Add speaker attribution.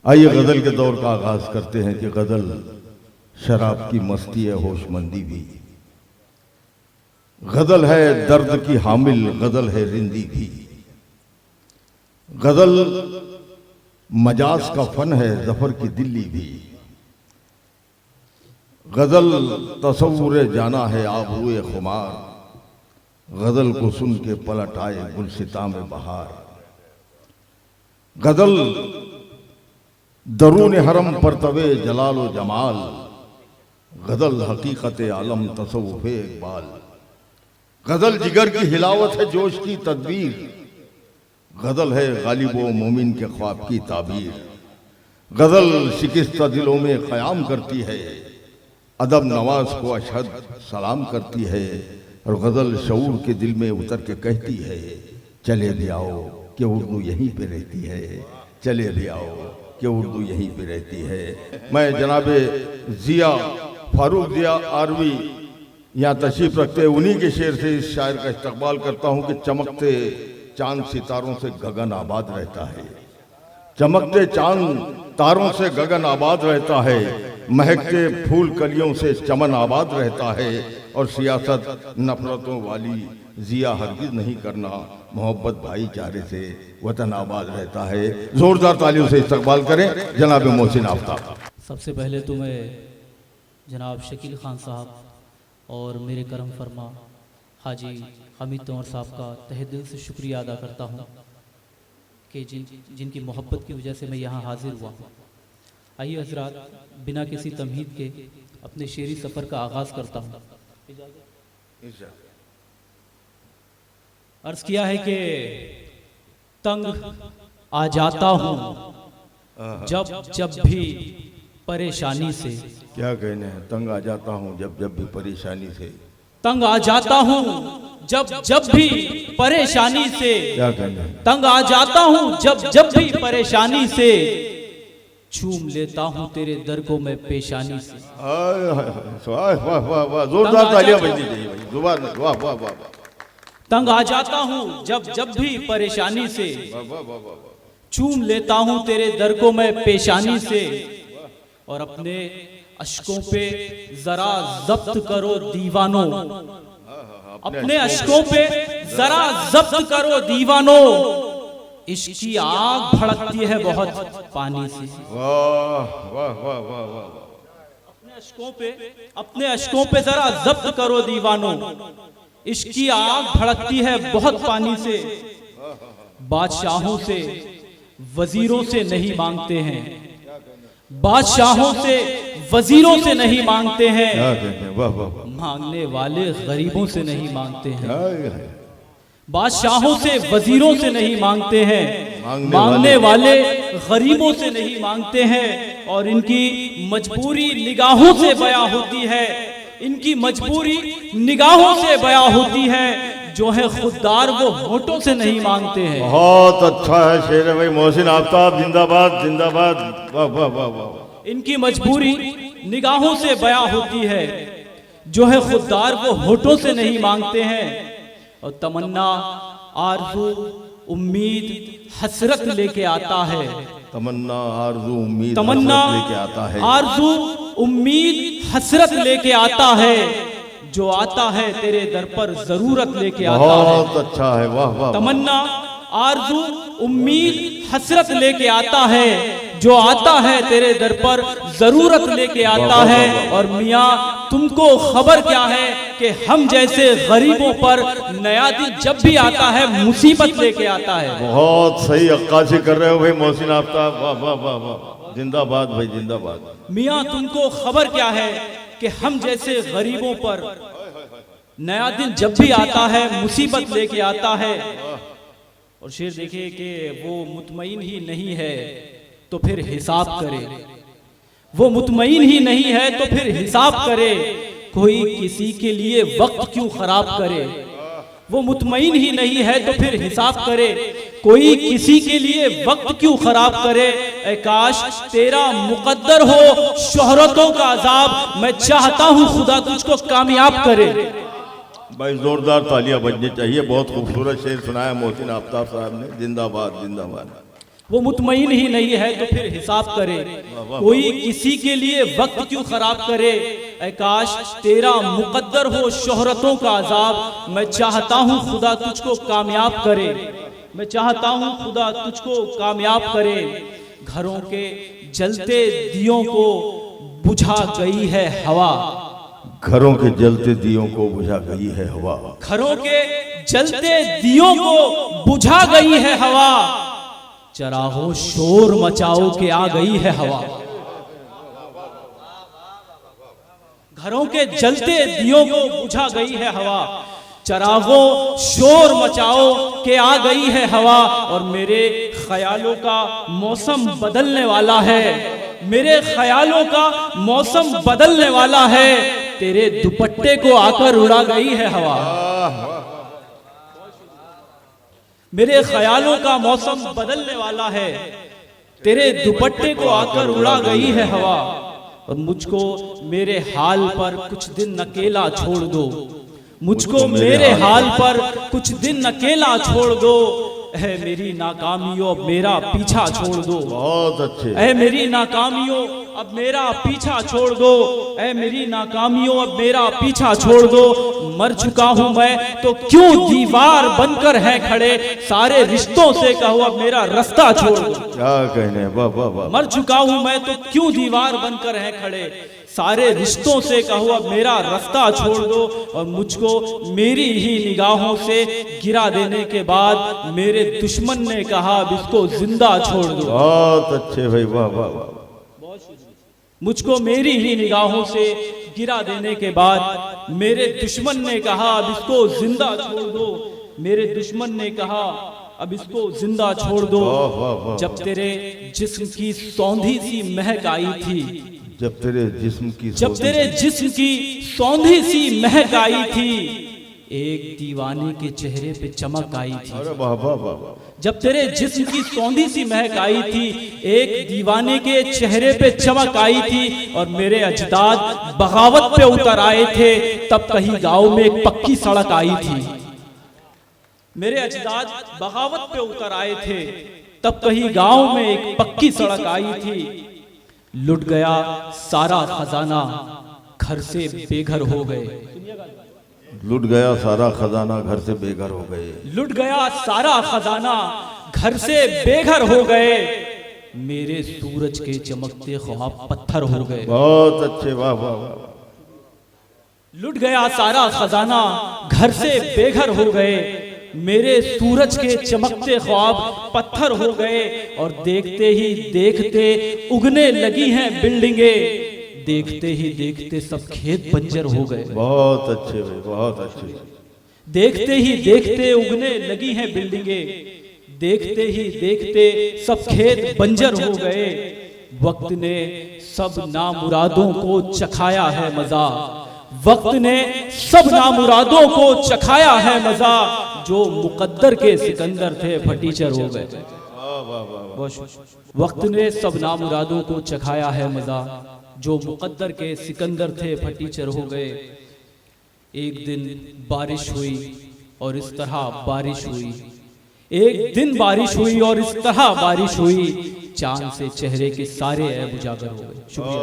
Speaker 1: आइए गज़ल के दौर का आगाज करते हैं कि गज़ल शराब की मस्ती है, होशमंदी भी। गज़ल है दर्द की हामिल, गज़ल है रिंदी भी। गज़ल मजाज का फन है, जफर की दिल्ली भी। गज़ल तसव्वुर जाना है, आबरूए खुमार। गज़ल को सुन के पलट आए गुलसिता में बहार। गज़ल दरून हरम पर तवे जलाल व जमाल। गज़ल हकीकत आलम तसव्वुफ इकबाल। गज़ल जिगर की हिलावत है, जोश की तदबीर। गज़ल है गालिब व मोमिन के ख्वाब की ताबीर। गज़ल शिकस्ता दिलों में क़याम करती है, अदब नवाज को अशहद सलाम करती है। और गज़ल शऊर के दिल में उतर के कहती है, चले भी आओ कि उर्दू यहीं पे रहती है। चले भी आओ कि उर्दू यहीं पे रहती है। मैं जनाबे ज़िया फारूक ज़िया आरवी यहाँ तशरीफ़ रखते हैं, उन्हीं के शेर से इस शायर का इस्तकबाल करता हूँ कि चमकते चांद सितारों से गगन आबाद रहता है। चमकते चांद तारों से गगन आबाद रहता है। महकते फूल कलियों से चमन आबाद रहता है। और सियासत नफरतों वाली जिया हरगिज नहीं करना, मोहब्बत भाईचारे से वतन आबाद रहता है। जोरदार तालियों से इस्तकबाल करें जनाब मोहसिन आफ्ताब।
Speaker 2: सबसे पहले तो मैं जनाब शकील खान साहब और मेरे करम फरमा हाजी हमीद तंवर साहब का तहे दिल से शुक्रिया अदा करता हूँ कि जिनकी मोहब्बत की वजह से मैं यहाँ हाजिर हुआ हूँ। आइए हजरात, बिना किसी तमहीद के अपने शेरी सफ़र का आगाज़ करता हूँ। अर्ज़ किया है कि तंग आ जाता हूँ जब जब भी परेशानी से।
Speaker 1: क्या कहना है? तंग आ जाता हूँ जब जब भी परेशानी से।
Speaker 2: तंग आ जाता हूँ जब जब भी परेशानी से।
Speaker 1: क्या कहना है?
Speaker 2: तंग आ जाता हूँ जब जब भी परेशानी से। चूम लेता हूँ तेरे दर को मैं पेशानी से।
Speaker 1: वाह वाह वाह वाह, जोरदार तालियां बजनी चाहिए भाई, जुबान में। वाह वाह वाह।
Speaker 2: तंग आ जाता हूँ जब जब भी परेशानी से। चूम लेता हूँ तेरे दर को मैं पेशानी से। और अपने अश्कों पे जरा जब्त करो दीवानों। अपने अश्कों पे जरा जब्त करो दीवानों। इश्क की आग भड़कती है बहुत पानी से।
Speaker 1: वाह वाह वाह वाह वाह।
Speaker 2: अपने अश्कों पे जरा जब्त करो दीवानों। इश्क की आग भड़कती है बहुत पानी से। बादशाहों से वजीरों से नहीं मांगते हैं। बादशाहों से वजीरों से नहीं मांगते हैं। मांगने वाले गरीबों से नहीं मांगते हैं। बादशाहों से वजीरों से नहीं मांगते हैं। मांगने वाले गरीबों से नहीं मांगते हैं। और इनकी मजबूरी निगाहों से बयां होती है। इनकी मजबूरी निगाहों से बयां होती है। जो है खुददार वो होठों से नहीं मांगते हैं।
Speaker 1: बहुत अच्छा है शेर भाई मोहसिन आफ्ताब, जिंदाबाद जिंदाबाद। वाह वाह वाह वाह।
Speaker 2: इनकी मजबूरी निगाहों से बयां होती है। जो है खुददार वो होठों से नहीं मांगते हैं। और तमन्ना आरज़ू उम्मीद हसरत लेके आता है।
Speaker 1: तमन्ना आरज़ू उम्मीद
Speaker 2: तमन्ना
Speaker 1: लेके आता है।
Speaker 2: आरज़ू उम्मीद हसरत लेके आता है। जो आता है तेरे दर पर जरूरत लेके आता है।
Speaker 1: बहुत अच्छा है, वाह वाह।
Speaker 2: तमन्ना आरज़ू उम्मीद हसरत लेके आता है। जो आता है तेरे दर पर जरूरत लेके आता है। और मियाँ तुमको खबर क्या है कि हम जैसे गरीबों पर नया दिन जब भी आता है मुसीबत लेके आता है।
Speaker 1: बहुत सही अक्कासी कर रहे हो भाई मोहसिन आफ्ताब, वाह वाह वाह वाह। जिंदाबाद भाई जिंदाबाद।
Speaker 2: मियाँ तुमको खबर क्या है कि हम जैसे गरीबों पर नया दिन जब भी आता है मुसीबत लेके आता है। और शेर देखिए कि वो मुतमईन ही नहीं है तो फिर हिसाब करे। वो मुतमईन ही नहीं है तो फिर हिसाब करे। कोई किसी के लिए वक्त क्यों खराब करे। वो मुतमईन ही नहीं है तो फिर हिसाब करे। कोई किसी के लिए वक्त क्यों खराब करे। ऐ काश तेरा मुकद्दर हो शोहरतों का अजाब। मैं चाहता हूँ खुदा तुझको कामयाब करे।
Speaker 1: भाई जोरदार तालियां बजनी चाहिए। बहुत खूबसूरत शेर सुनाया मोहसिन आफ्ताब साहब ने, जिंदाबाद जिंदाबाद।
Speaker 2: वो मुतमईन ही नहीं है तो फिर हिसाब करे। कोई किसी के लिए वक्त क्यों खराब करे, ऐ काश तेरा मुकद्दर हो शोहरतों का अजाब। मैं चाहता हूँ खुदा तुझको कामयाब करे, मैं चाहता हूँ खुदा तुझको कामयाब करे। घरों के जलते दियों को बुझा गई है हवा,
Speaker 1: घरों के जलते दियों को बुझा गई है हवा,
Speaker 2: घरों के जलते दियों को बुझा गई है हवा। चराहो शोर मचाओ के आ गई है हवा, घरों के जलते दियों को बुझा गई है हवा। चरागो शोर मचाओ के आ गई है हवा। और मेरे ख्यालों का मौसम बदलने वाला है, मेरे ख्यालों का मौसम बदलने वाला है। तेरे दुपट्टे को आकर उड़ा गई है हवा, मेरे ख्यालों का मौसम बदलने वाला है। तेरे दुपट्टे को आकर उड़ा गई है हवा। और मुझको मेरे हाल पर कुछ दिन अकेला छोड़ दो, मुझको मेरे हाल पर कुछ दिन अकेला छोड़ दो। ऐ मेरी नाकामियों अब मेरा पीछा छोड़ दो,
Speaker 1: बहुत अच्छे।
Speaker 2: ऐ मेरी नाकामियों अब मेरा पीछा छोड़ दो, ऐ मेरी नाकामियों अब मेरा पीछा छोड़ दो। मर चुका हूं मैं तो क्यों दीवार बनकर है खड़े, सारे रिश्तों से कहो अब मेरा रास्ता छोड़ दो।
Speaker 1: क्या कहने, वाह वाह वाह।
Speaker 2: मर चुका हूं मैं तो क्यों दीवार बनकर है खड़े, सारे रिश्तों से कहो अब मेरा रास्ता छोड़ दो। और मुझको मेरी ही निगाहों से गिरा देने के बाद मेरे दुश्मन ने कहा अब इसको जिंदा छोड़ दो।
Speaker 1: बहुत अच्छे भाई, वाह वाह वाह।
Speaker 2: मुझको मेरी ही निगाहों से गिरा देने के बाद मेरे दुश्मन ने कहा अब इसको जिंदा छोड़ दो, मेरे दुश्मन ने कहा अब इसको जिंदा छोड़ दो। जब तेरे जिस्म की सौंधी सी महक आई थी,
Speaker 1: जब तेरे जिस्म की
Speaker 2: सौंधी सी महक आई थी, एक दीवाने के चेहरे पे चमक आई थी।
Speaker 1: अरे वाह वाह वाह।
Speaker 2: जब तेरे जिस्म की सौंधी सी महक आई थी, एक दीवाने के चेहरे पे चमक आई थी। और मेरे अजदाद बगावत पे उतर आए थे, तब कहीं गांव में एक पक्की सड़क आई थी। मेरे अजदाद बगावत पे उतर आए थे, तब कहीं गांव में एक पक्की सड़क आई थी। लुट गया सारा खजाना, घर से बेघर हो गए।
Speaker 1: लुट गया सारा खजाना, घर से बेघर हो गए।
Speaker 2: लुट गया सारा खजाना, घर से बेघर हो गए। मेरे सूरज के चमकते ख्वाब पत्थर हो गए।
Speaker 1: बहुत अच्छे, वाह वाह वाह।
Speaker 2: लुट गया सारा खजाना, घर से बेघर हो गए। मेरे सूरज के चमकते ख्वाब पत्थर हो गए। और देखते ही देखते उगने लगी हैं बिल्डिंगे, देखते ही देखते सब खेत बंजर हो गए।
Speaker 1: बहुत अच्छे भाई, बहुत अच्छे।
Speaker 2: देखते ही देखते उगने लगी हैं बिल्डिंगे, देखते ही देखते सब खेत बंजर हो गए। वक्त ने सब नामुरादों को चखाया है मजा, वक्त ने सब नामुरादों को चखाया है मजा। जो मुकद्दर के सिकंदर थे फटीचर हो गए। वक्त ने सब नामुरादों को चखाया है मजा, जो मुकद्दर के सिकंदर थे फटीचर हो गए। एक दिन बारिश हुई और इस तरह बारिश हुई, एक दिन बारिश हुई और इस तरह बारिश हुई, चांद से चेहरे के सारे ऐब उजागर हो गए। शुक्रिया।